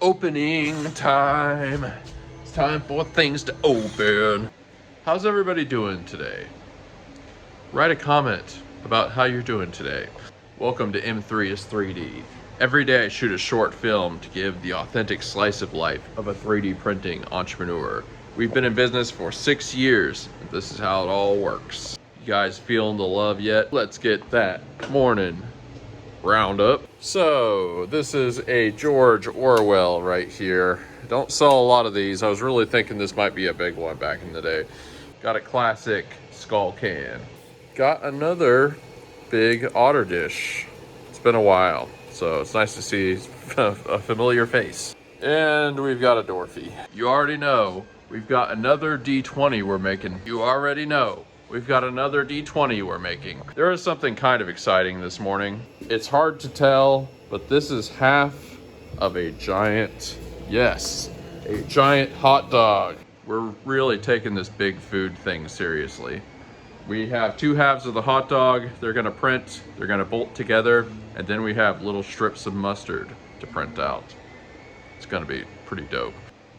Opening time. It's time for things to open. How's everybody doing today? Write a comment about how you're doing today. Welcome to M3 is 3D. Every day I shoot a short film to give the authentic slice of life of a 3D printing entrepreneur. We've been in business for 6 years. And this is how it all works. You guys feeling the love yet? Let's get that morning roundup. So this is a George Orwell right here. Don't sell a lot of these. I was really thinking this might be a big one back in the day. Got a classic skull can. Got another big otter dish. It's been a while, so it's nice to see a familiar face. And we've got a Dorothy. You already know we've got another D20 we're making. You already know we've got another D20 we're making. There is something kind of exciting this morning. It's hard to tell, but this is half of a giant, yes, a giant hot dog. We're really taking this big food thing seriously. We have 2 halves of the hot dog. They're gonna print, they're gonna bolt together, and then we have little strips of mustard to print out. It's gonna be pretty dope.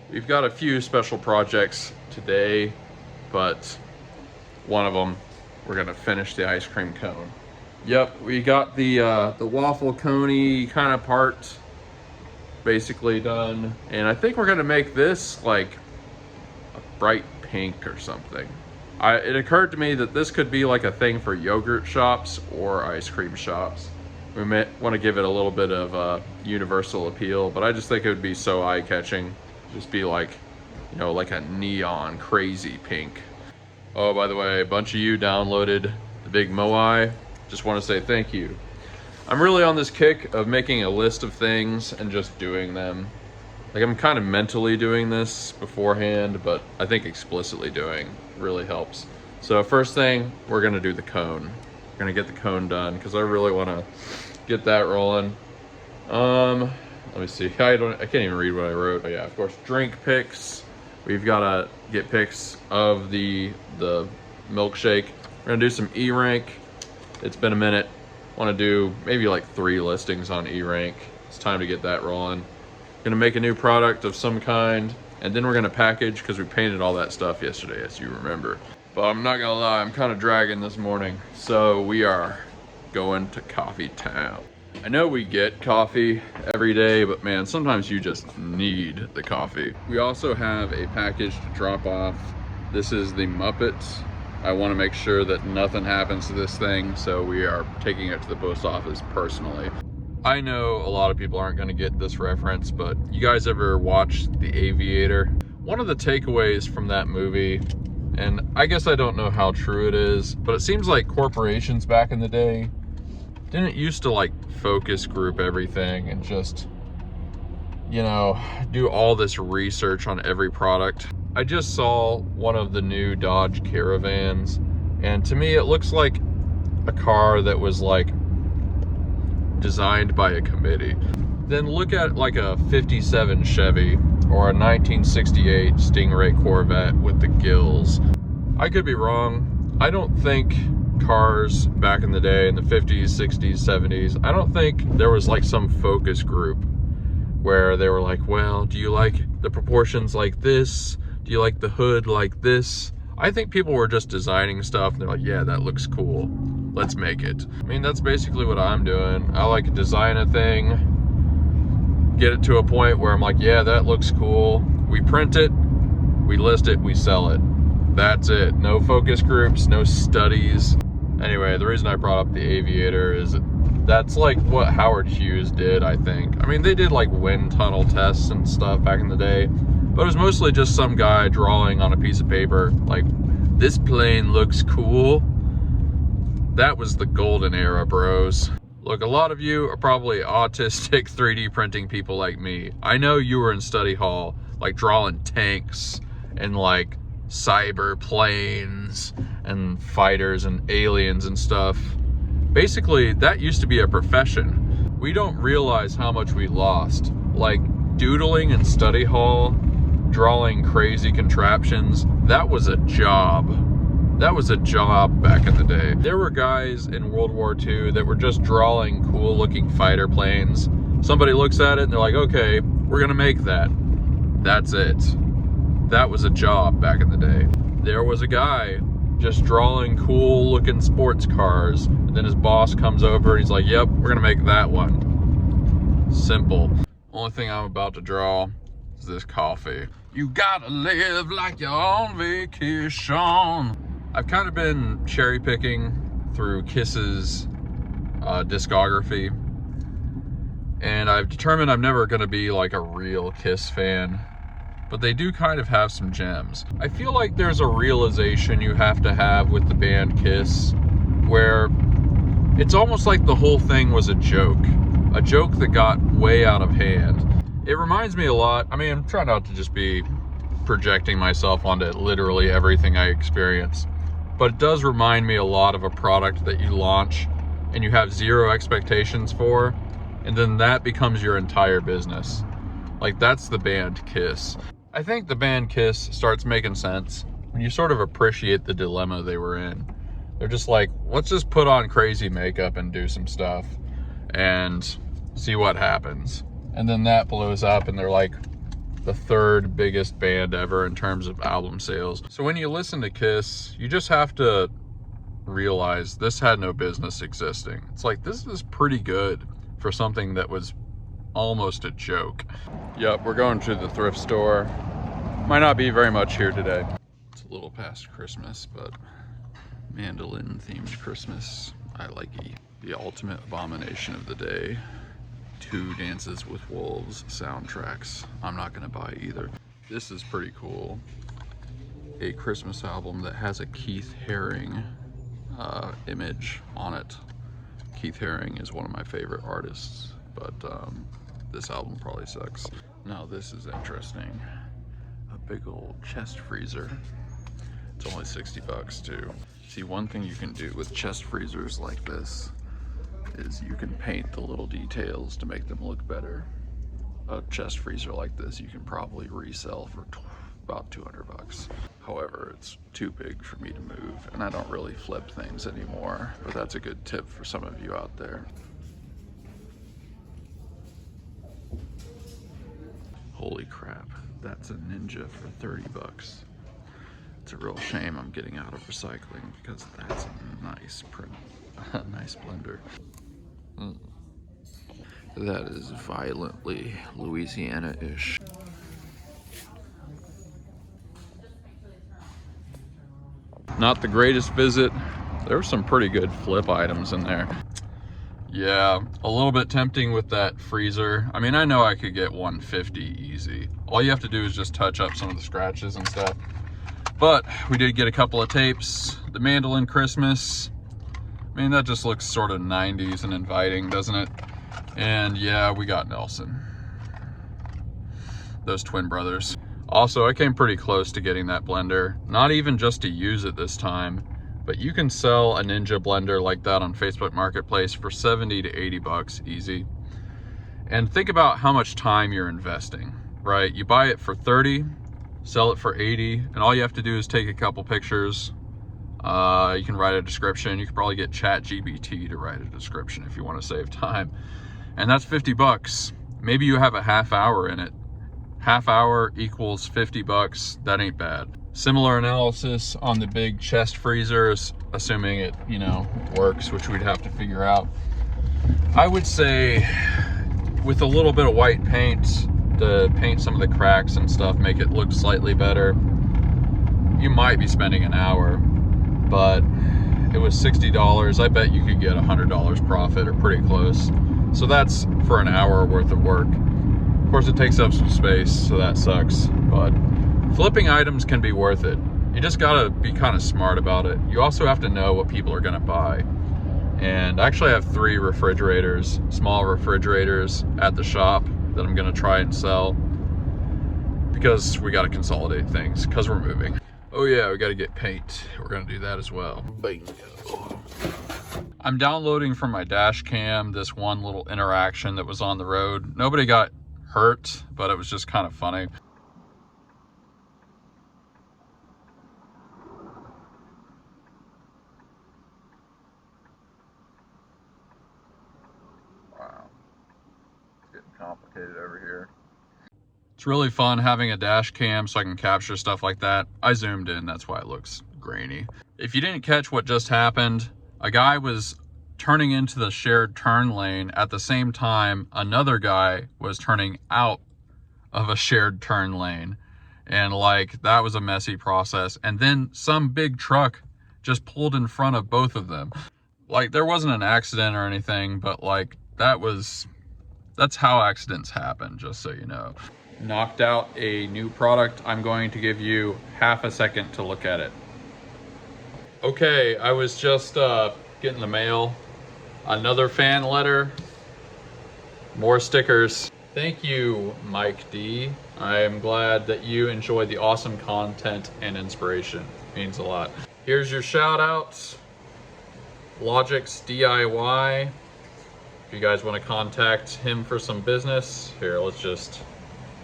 We've got a few special projects today, but one of them, we're gonna finish the ice cream cone. Yep, we got the waffle coney kind of part basically done. And I think we're gonna make this like a bright pink or something. It occurred to me that this could be like a thing for yogurt shops or ice cream shops. We may want to give it a little bit of universal appeal, but I just think it would be so eye-catching. Just be like, you know, like a neon crazy pink. Oh, by the way, a bunch of you downloaded the big Moai. Just want to say thank you. I'm really on this kick of making a list of things and just doing them. Like, I'm kind of mentally doing this beforehand, but I think explicitly doing really helps. So first thing, we're gonna do the cone. We're gonna get the cone done because I really want to get that rolling. Let me see. I can't even read what I wrote. Oh yeah, of course, drink pics. We've got to get pics of the milkshake. We're gonna do some E-rank. It's been a minute. Want to do maybe like 3 listings on E-rank. It's time to get that rolling. Gonna make a new product of some kind, and then we're gonna package because we painted all that stuff yesterday, as you remember. But I'm not gonna lie, I'm kind of dragging this morning. So we are going to Coffee Town. I know we get coffee every day, but man, sometimes you just need the coffee. We also have a package to drop off. This is the Muppets. I want to make sure that nothing happens to this thing, so we are taking it to the post office personally. I know a lot of people aren't going to get this reference, but you guys ever watched The Aviator? One of the takeaways from that movie, and I guess I don't know how true it is, but it seems like corporations back in the day didn't used to like focus group everything and just, you know, do all this research on every product. I just saw one of the new Dodge Caravans, and to me it looks like a car that was like designed by a committee. Then look at like a 57 Chevy or a 1968 Stingray Corvette with the gills. I could be wrong. I don't think cars back in the day in the 50s, 60s, 70s, I don't think there was like some focus group where they were like, well, do you like the proportions like this? Do you like the hood like this? I think people were just designing stuff and they're like, yeah, that looks cool. Let's make it. I mean, that's basically what I'm doing. I like to design a thing, get it to a point where I'm like, yeah, that looks cool. We print it, we list it, we sell it. That's it. No focus groups, no studies. Anyway, the reason I brought up the Aviator is that's like what Howard Hughes did, I think. I mean, they did like wind tunnel tests and stuff back in the day, but it was mostly just some guy drawing on a piece of paper, like, this plane looks cool. That was the golden era, bros. Look, a lot of you are probably autistic 3D printing people like me. I know you were in study hall, like drawing tanks and like cyber planes and fighters and aliens and stuff. Basically, that used to be a profession. We don't realize how much we lost. Like doodling in study hall, drawing crazy contraptions, that was a job. That was a job back in the day. There were guys in World War II that were just drawing cool looking fighter planes. Somebody looks at it and they're like, okay, we're gonna make that. That's it. That was a job back in the day. There was a guy just drawing cool looking sports cars, and then his boss comes over and he's like, yep, we're gonna make that one. Simple. Only thing I'm about to draw is this coffee. You gotta live like you're on vacation. I've kind of been cherry picking through Kiss's discography, and I've determined I'm never gonna be like a real Kiss fan, but they do kind of have some gems. I feel like there's a realization you have to have with the band Kiss where it's almost like the whole thing was a joke that got way out of hand. It reminds me a lot, I mean, I'm trying not to just be projecting myself onto literally everything I experience, but it does remind me a lot of a product that you launch and you have zero expectations for, and then that becomes your entire business. Like, that's the band Kiss. I think the band Kiss starts making sense when you sort of appreciate the dilemma they were in. They're just like, let's just put on crazy makeup and do some stuff and see what happens. And then that blows up and they're like the third biggest band ever in terms of album sales. So when you listen to Kiss, you just have to realize this had no business existing. It's like, this is pretty good for something that was almost a joke. Yep, we're going to the thrift store. Might not be very much here today. It's a little past Christmas, but mandolin themed Christmas. I like it. The ultimate abomination of the day. 2 Dances with Wolves soundtracks. I'm not gonna buy either. This is pretty cool. A Christmas album that has a Keith Haring image on it. Keith Haring is one of my favorite artists, but this album probably sucks. Now this is interesting. A big old chest freezer. It's only 60 bucks too. See, one thing you can do with chest freezers like this is you can paint the little details to make them look better. A chest freezer like this you can probably resell for about 200 bucks. However, it's too big for me to move, and I don't really flip things anymore, but that's a good tip for some of you out there. Holy crap, that's a Ninja for 30 bucks. It's a real shame I'm getting out of recycling because that's a nice print, a nice blender. That is violently Louisiana-ish. Not the greatest visit. There were some pretty good flip items in there. Yeah, a little bit tempting with that freezer. I mean, I know I could get 150 easy. All you have to do is just touch up some of the scratches and stuff. But we did get a couple of tapes. The Mandolin Christmas. I mean, that just looks sort of 90s and inviting, doesn't it? And yeah, we got Nelson. Those twin brothers. Also, I came pretty close to getting that blender. Not even just to use it this time, but you can sell a Ninja blender like that on Facebook Marketplace for 70 to 80 bucks easy. And think about how much time you're investing, right? You buy it for 30, sell it for 80, and all you have to do is take a couple pictures. You can write a description. You could probably get ChatGPT to write a description if you want to save time. And that's 50 bucks. Maybe you have a half hour in it. Half hour equals 50 bucks. That ain't bad. Similar analysis on the big chest freezers, assuming it, you know, works, which we'd have to figure out. I would say with a little bit of white paint to paint some of the cracks and stuff, make it look slightly better, you might be spending an hour, but it was $60. I bet you could get $100 profit or pretty close. So that's for an hour worth of work. Of course, it takes up some space, so that sucks, but flipping items can be worth it. You just gotta be kind of smart about it. You also have to know what people are gonna buy. And I actually have 3 refrigerators, small refrigerators at the shop that I'm gonna try and sell because we gotta consolidate things because we're moving. Oh yeah, we gotta get paint. We're gonna do that as well. Bingo. I'm downloading from my dash cam this one little interaction that was on the road. Nobody got hurt, but it was just kind of funny. Wow, it's getting complicated over here. It's really fun having a dash cam so I can capture stuff like that. I zoomed in, that's why it looks grainy. If you didn't catch what just happened, a guy was turning into the shared turn lane at the same time another guy was turning out of a shared turn lane. And like, that was a messy process. And then some big truck just pulled in front of both of them. Like, there wasn't an accident or anything, but like, that's how accidents happen, just so you know. Knocked out a new product. I'm going to give you half a second to look at it. Okay, I was just getting the mail. Another fan letter. More stickers. Thank you, Mike D. I am glad that you enjoy the awesome content and inspiration. It means a lot. Here's your shout outs. Logic's DIY. If you guys want to contact him for some business, here, let's just,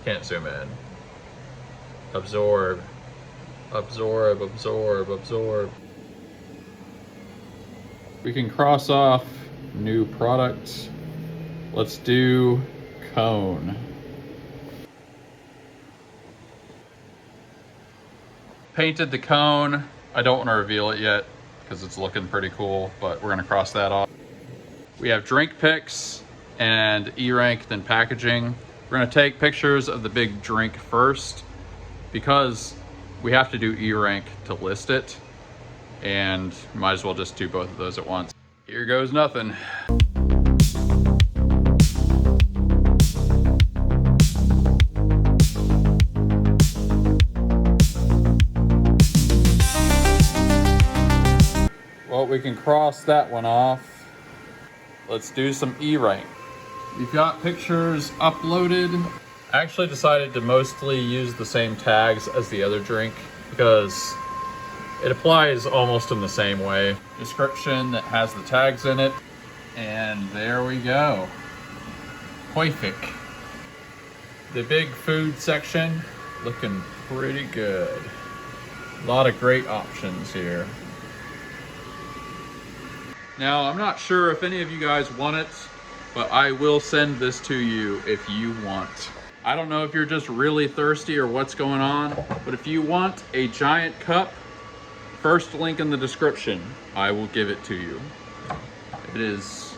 can't zoom in. Absorb. Absorb, absorb, absorb. We can cross off new product. Let's do cone. Painted the cone. I don't want to reveal it yet because it's looking pretty cool, but we're gonna cross that off. We have drink picks and E-rank, then packaging. We're gonna take pictures of the big drink first because we have to do E-rank to list it, and might as well just do both of those at once. Here goes nothing. Well, we can cross that one off. Let's do some E-rank. We've got pictures uploaded. I actually decided to mostly use the same tags as the other drink because it applies almost in the same way. Description that has the tags in it. And there we go. Perfect. The big food section looking pretty good. A lot of great options here. Now, I'm not sure if any of you guys want it, but I will send this to you if you want. I don't know if you're just really thirsty or what's going on, but if you want a giant cup, first link in the description, I will give it to you. It is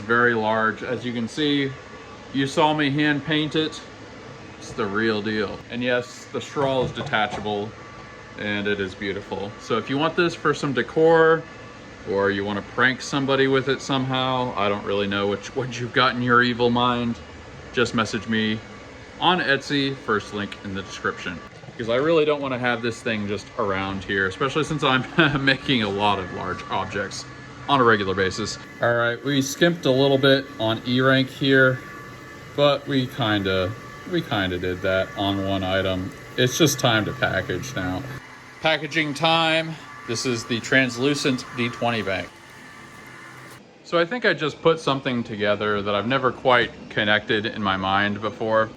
very large. As you can see, you saw me hand paint it. It's the real deal. And yes, the straw is detachable and it is beautiful. So if you want this for some decor, or you want to prank somebody with it somehow, I don't really know what you've got in your evil mind, just message me on Etsy, first link in the description. Because I really don't want to have this thing just around here, especially since I'm making a lot of large objects on a regular basis. All right, we skimped a little bit on E-rank here, but we kinda did that on one item. It's just time to package now. Packaging time. This is the translucent D20 bank. So I think I just put something together that I've never quite connected in my mind before.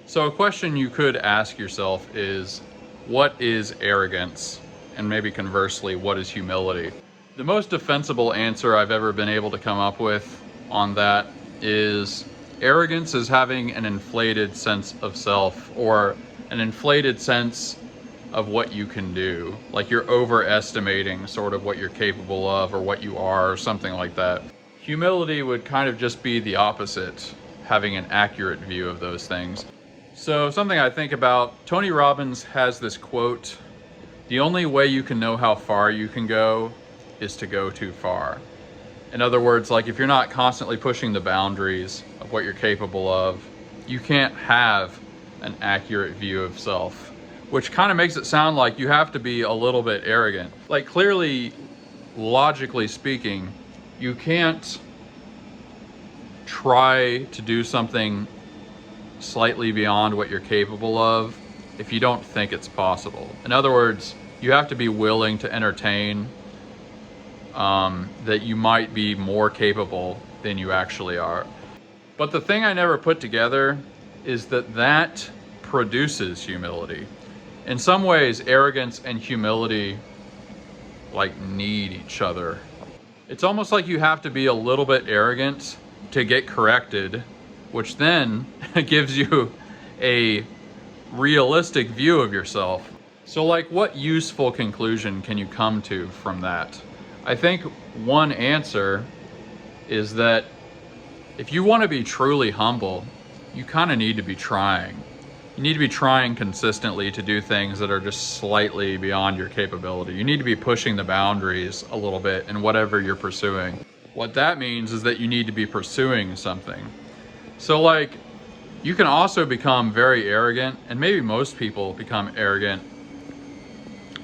So a question you could ask yourself is, what is arrogance? And maybe conversely, what is humility? The most defensible answer I've ever been able to come up with on that is arrogance is having an inflated sense of self, or an inflated sense of what you can do. Like you're overestimating sort of what you're capable of or what you are or something like that. Humility would kind of just be the opposite, having an accurate view of those things. So something I think about, Tony Robbins has this quote, the only way you can know how far you can go is to go too far. In other words, like if you're not constantly pushing the boundaries of what you're capable of, you can't have an accurate view of self. Which kind of makes it sound like you have to be a little bit arrogant. Like clearly, logically speaking, you can't try to do something slightly beyond what you're capable of if you don't think it's possible. In other words, you have to be willing to entertain that you might be more capable than you actually are. But the thing I never put together is that produces humility. In some ways, arrogance and humility like need each other. It's almost like you have to be a little bit arrogant to get corrected, which then gives you a realistic view of yourself. So like, what useful conclusion can you come to from that? I think one answer is that if you want to be truly humble, you kind of need to be trying. You need to be trying consistently to do things that are just slightly beyond your capability. You need to be pushing the boundaries a little bit in whatever you're pursuing. What that means is that you need to be pursuing something. So like, you can also become very arrogant, and maybe most people become arrogant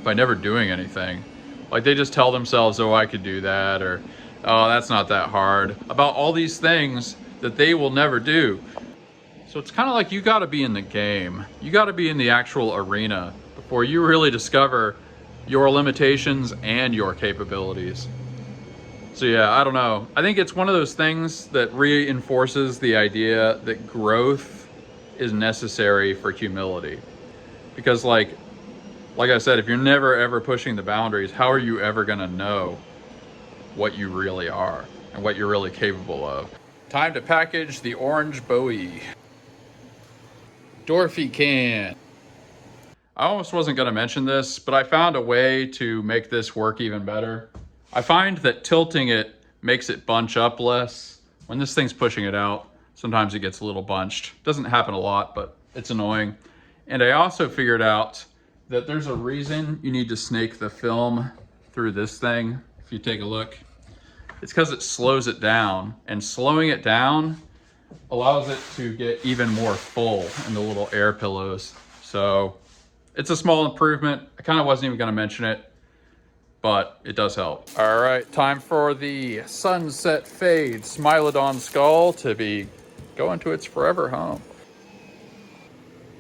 by never doing anything. Like, they just tell themselves, oh, I could do that, or oh, that's not that hard, about all these things that they will never do. So it's kind of like, you got to be in the game. You got to be in the actual arena before you really discover your limitations and your capabilities. So yeah, I don't know. I think it's one of those things that reinforces the idea that growth is necessary for humility. Because like I said, if you're never ever pushing the boundaries, how are you ever gonna know what you really are and what you're really capable of? Time to package the orange Bowie. Dorothy can. I almost wasn't gonna mention this, but I found a way to make this work even better. I find that tilting it makes it bunch up less. When this thing's pushing it out, sometimes it gets a little bunched. Doesn't happen a lot, but it's annoying. And I also figured out that there's a reason you need to snake the film through this thing. If you take a look, it's because it slows it down, and slowing it down allows it to get even more full in the little air pillows. So it's a small improvement. I kind of wasn't even gonna mention it, but it does help. All right, time for the Sunset Fade Smilodon skull to be going to its forever home.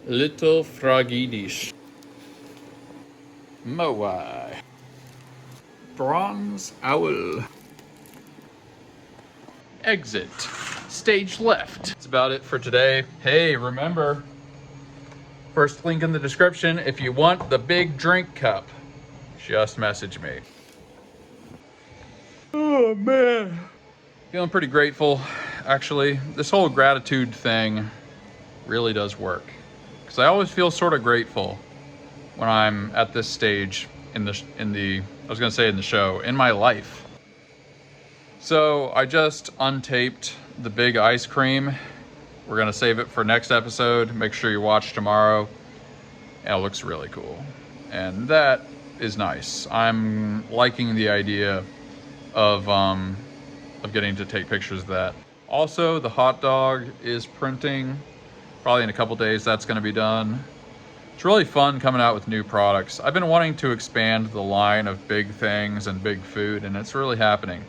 Little Fragidish. Moai. Bronze Owl. Exit. Stage left. That's about it for today. Hey, remember, first link in the description, if you want the big drink cup, just message me. Oh man. Feeling pretty grateful, actually. This whole gratitude thing really does work. Because I always feel sort of grateful when I'm at this stage in the show, in my life. So I just untaped the big ice cream. We're gonna save it for next episode. Make sure you watch tomorrow. And it looks really cool. And that is nice. I'm liking the idea of getting to take pictures of that. Also, the hot dog is printing. Probably in a couple days that's gonna be done. It's really fun coming out with new products. I've been wanting to expand the line of big things and big food, and it's really happening.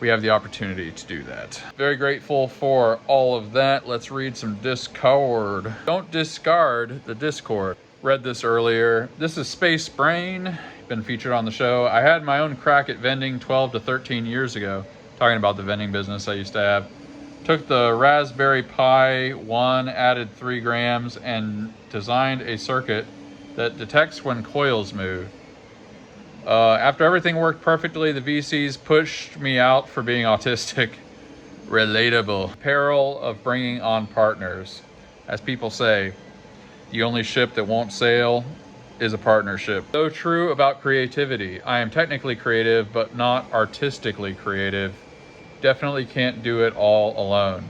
We have the opportunity to do that. Very grateful for all of that. Let's read some Discord. Don't discard the Discord. Read this earlier. This is Space Brain, been featured on the show. I had my own crack at vending 12 to 13 years ago, talking about the vending business I used to have. Took the Raspberry Pi 1, added 3 grams, and designed a circuit that detects when coils move. After everything worked perfectly, the VCs pushed me out for being autistic. Relatable. Peril of bringing on partners. As people say, the only ship that won't sail is a partnership. So true about creativity. I am technically creative, but not artistically creative. Definitely can't do it all alone.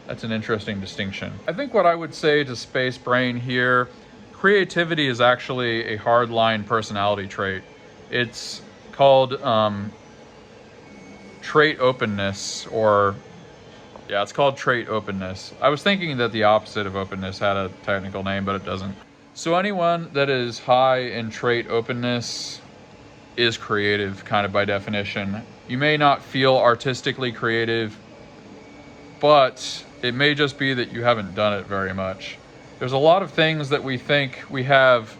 That's an interesting distinction. I think what I would say to Space Brain here, creativity is actually a hardline personality trait. It's called trait openness, or yeah, it's called trait openness. I was thinking that the opposite of openness had a technical name, but it doesn't. So anyone that is high in trait openness is creative, kind of by definition. You may not feel artistically creative, but it may just be that you haven't done it very much. There's a lot of things that we think we have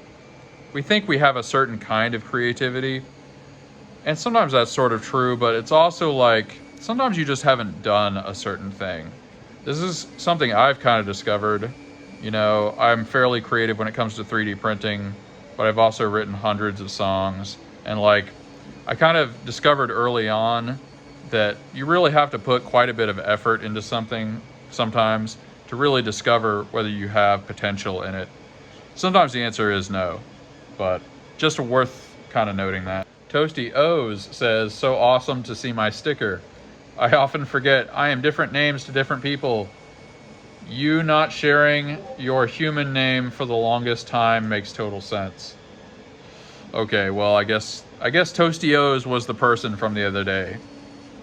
a certain kind of creativity, and sometimes that's sort of true, but it's also like sometimes you just haven't done a certain thing. This is something I've kind of discovered. You know, I'm fairly creative when it comes to 3D printing, but I've also written hundreds of songs, and like I kind of discovered early on that you really have to put quite a bit of effort into something sometimes to really discover whether you have potential in it. Sometimes the answer is no, but just worth kind of noting that. Toasty O's says, so awesome to see my sticker. I often forget I am different names to different people. You not sharing your human name for the longest time makes total sense. Okay, well, I guess Toasty O's was the person from the other day.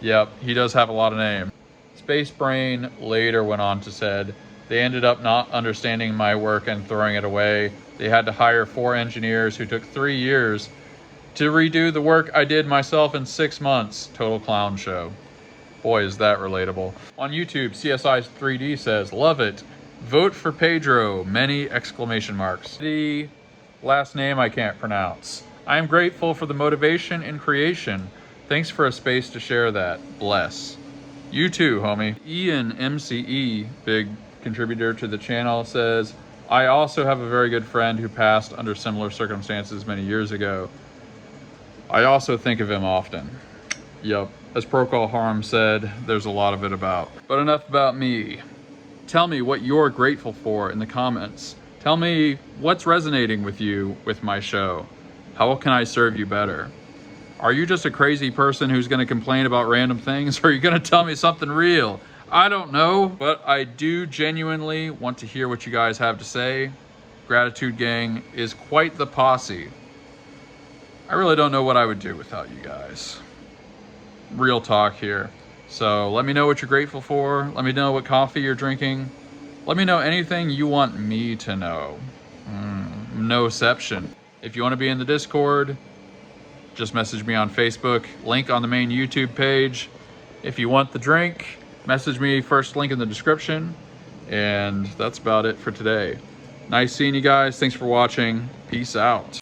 Yep, he does have a lot of names. Space Brain later went on to said, they ended up not understanding my work and throwing it away. They had to hire 4 engineers who took 3 years to redo the work I did myself in 6 months. Total clown show. Boy, is that relatable. On YouTube, CSI3D says, love it. Vote for Pedro, many exclamation marks. The last name I can't pronounce. I am grateful for the motivation and creation. Thanks for a space to share that. Bless. You too, homie. Ian MCE, big contributor to the channel, says, I also have a very good friend who passed under similar circumstances many years ago. I also think of him often. Yup, as Procol Harum said, there's a lot of it about. But enough about me. Tell me what you're grateful for in the comments. Tell me what's resonating with you with my show. How can I serve you better? Are you just a crazy person who's going to complain about random things, or are you going to tell me something real? I don't know, but I do genuinely want to hear what you guys have to say. Gratitude Gang is quite the posse. I really don't know what I would do without you guys. Real talk here. So let me know what you're grateful for. Let me know what coffee you're drinking. Let me know anything you want me to know. Noception. If you want to be in the Discord, just message me on Facebook. Link on the main YouTube page. If you want the drink, message me, first link in the description. And that's about it for today. Nice seeing you guys. Thanks for watching. Peace out.